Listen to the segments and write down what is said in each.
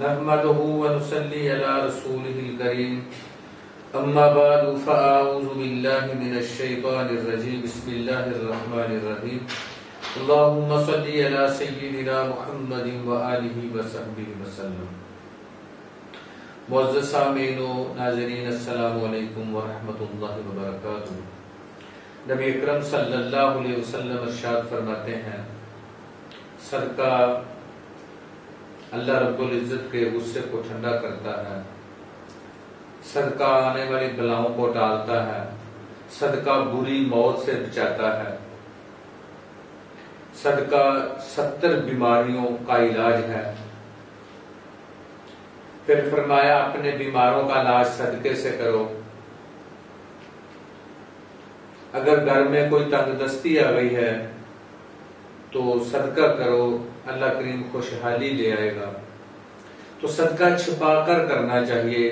نحمده ونصلي على رسوله الكريم اما بعد فاعوذ بالله من الشيطان الرجيم بسم الله الرحمن الرحيم اللهم صل على سيدنا محمد وآله وصحبه وسلم۔ معزز سامعین و ناظرین، السلام علیکم ورحمۃ اللہ وبرکاتہ۔ نبی اکرم صلی اللہ علیہ وسلم ارشاد فرماتے ہیں، صدقہ اللہ رب العزت کے غصے کو ٹھنڈا کرتا ہے، صدقہ آنے والی بلاؤں کو ٹالتا ہے، صدقہ بری موت سے بچاتا ہے، صدقہ 70 بیماریوں کا علاج ہے۔ پھر فرمایا اپنے بیماروں کا علاج صدقے سے کرو۔ اگر گھر میں کوئی تنگ دستی آ گئی ہے تو صدقہ کرو، اللہ کریم خوشحالی لے آئے گا۔ تو صدقہ چھپا کر کرنا چاہیے،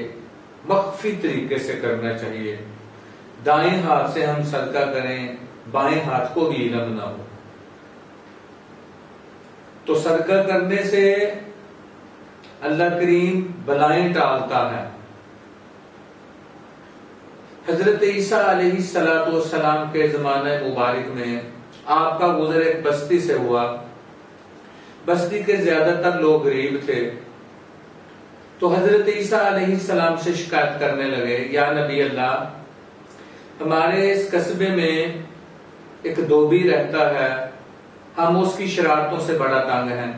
مخفی طریقے سے کرنا چاہیے۔ دائیں ہاتھ سے ہم صدقہ کریں، بائیں ہاتھ کو بھی علم نہ ہو۔ تو صدقہ کرنے سے اللہ کریم بلائیں ٹالتا ہے۔ حضرت عیسیٰ علیہ السلام کے زمانہ مبارک میں آپ کا گزر ایک بستی سے ہوا۔ بستی کے زیادہ تر لوگ غریب تھے، تو حضرت عیسیٰ علیہ السلام سے شکایت کرنے لگے، یا نبی اللہ، ہمارے اس قصبے میں ایک دھوبی رہتا ہے، ہم اس کی شرارتوں سے بڑا تنگ ہیں،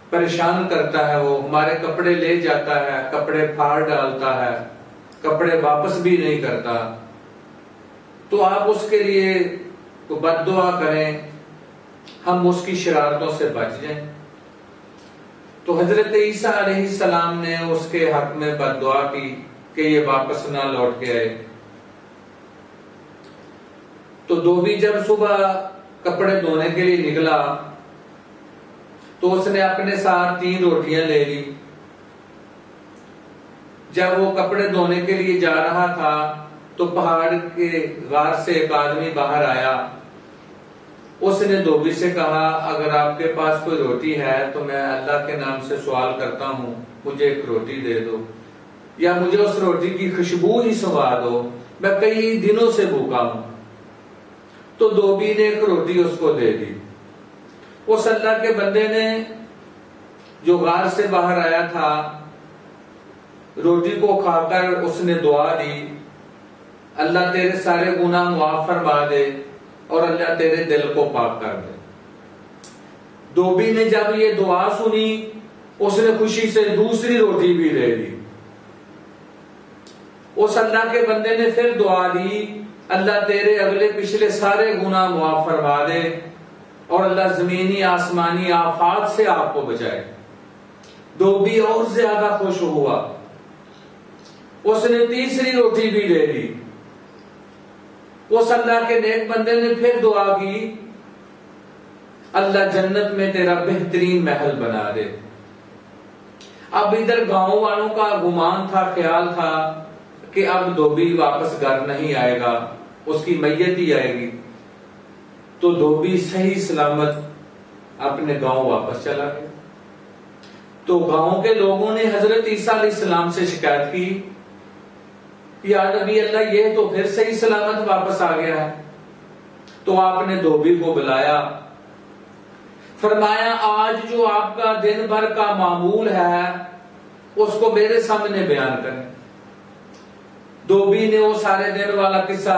پریشان کرتا ہے، وہ ہمارے کپڑے لے جاتا ہے، کپڑے پھاڑ ڈالتا ہے، کپڑے واپس بھی نہیں کرتا، تو آپ اس کے لیے بد دعا کریں، ہم اس کی شرارتوں سے بچ جائیں۔ تو حضرت عیسیٰ علیہ السلام نے اس کے حق میں بد دعا کی کہ یہ واپس نہ لوٹ کے آئے۔ تو دھوبی جب صبح کپڑے دھونے کے لیے نکلا تو اس نے اپنے ساتھ 3 روٹیاں لے لی۔ جب وہ کپڑے دھونے کے لیے جا رہا تھا تو پہاڑ کے غار سے ایک آدمی باہر آیا۔ اس نے دھوبی سے کہا، اگر آپ کے پاس کوئی روٹی ہے تو میں اللہ کے نام سے سوال کرتا ہوں، مجھے ایک روٹی دے دو، یا مجھے اس روٹی کی خوشبو ہی سنوا دو، میں کئی دنوں سے بھوکا ہوں۔ تو دھوبی نے ایک روٹی اس کو دے دی۔ اس اللہ کے بندے نے جو غار سے باہر آیا تھا، روٹی کو کھا کر اس نے دعا دی، اللہ تیرے سارے گناہ معاف فرما دے اور اللہ تیرے دل کو پاک کر دے۔ دھوبی نے جب یہ دعا سنی، اس نے خوشی سے دوسری روٹی بھی دے دی۔ اس اللہ کے بندے نے پھر دعا دی، اللہ تیرے اگلے پچھلے سارے گناہ معاف فرما دے اور اللہ زمینی آسمانی آفات سے آپ کو بچائے۔ دھوبی اور زیادہ خوش ہوا، اس نے تیسری روٹی بھی دے دی۔ اس اللہ کے نیک بندے نے پھر دعا کی، اللہ جنت میں تیرا بہترین محل بنا دے۔ اب ادھر گاؤں والوں کا گمان تھا، خیال تھا کہ اب دھوبی واپس گھر نہیں آئے گا، اس کی میت ہی آئے گی۔ تو دھوبی صحیح سلامت اپنے گاؤں واپس چلا گیا۔ تو گاؤں کے لوگوں نے حضرت عیسیٰ علیہ السلام سے شکایت کی، یا نبی اللہ، یہ تو پھر صحیح سلامت واپس آ گیا ہے۔ تو آپ نے دھوبی کو بلایا، فرمایا آج جو آپ کا دن بھر کا معمول ہے اس کو میرے سامنے بیان کریں۔ دھوبی نے وہ سارے دن والا قصہ،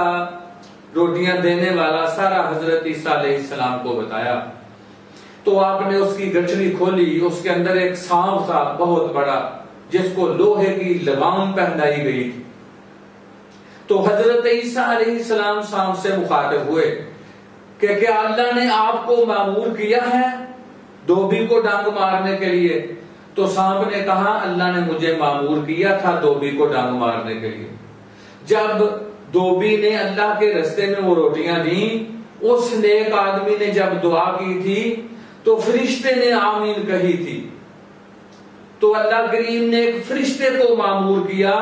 روٹیاں دینے والا سارا حضرت عیسیٰ علیہ السلام کو بتایا۔ تو آپ نے اس کی گٹھڑی کھولی، اس کے اندر ایک سانپ تھا بہت بڑا، جس کو لوہے کی لگام پہنائی گئی تھی۔ تو حضرت عیسیٰ علیہ السلام سانپ سے مخاطب ہوئے کہ کیا اللہ نے آپ کو مامور کیا ہے دھوبی کو ڈانگ مارنے کے لیے؟ تو سانپ نے کہا، اللہ نے مجھے مامور کیا تھا دھوبی کو ڈانگ مارنے کے لیے۔ جب دھوبی نے اللہ کے رستے میں وہ روٹیاں دیں، اس نیک آدمی نے جب دعا کی تھی تو فرشتے نے آمین کہی تھی۔ تو اللہ کریم نے ایک فرشتے کو مامور کیا،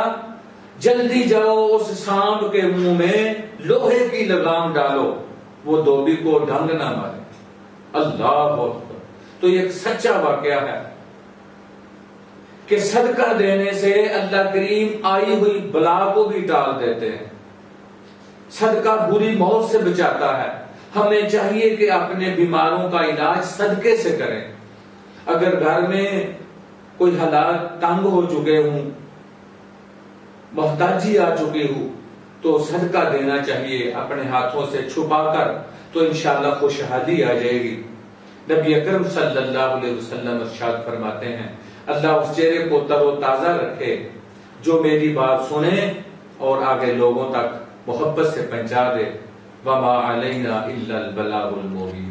جلدی جاؤ اس سانپ کے منہ میں لوہے کی لگام ڈالو، وہ دھوبی کو ڈنگ نہ مارے۔ اللہ اکبر۔ تو یہ ایک سچا واقعہ ہے۔ کہ صدقہ دینے سے اللہ کریم آئی ہوئی بلا کو بھی ٹال دیتے ہیں. صدقہ بری موت سے بچاتا ہے. ہمیں چاہیے کہ اپنے بیماروں کا علاج صدقے سے کریں. اگر گھر میں کوئی حالات تنگ ہو چکے ہوں، محتاجی آ چکی ہو، تو صدقہ دینا چاہیے اپنے ہاتھوں سے چھپا کر، تو انشاءاللہ خوشحالی آ جائے گی. نبی اکرم صلی اللہ علیہ وسلم ارشاد فرماتے ہیں اللہ اس چہرے کو تر و تازہ رکھے جو میری بات سنے اور آگے لوگوں تک محبت سے پہنچا دے. وما علینا الا البلاغ المبین.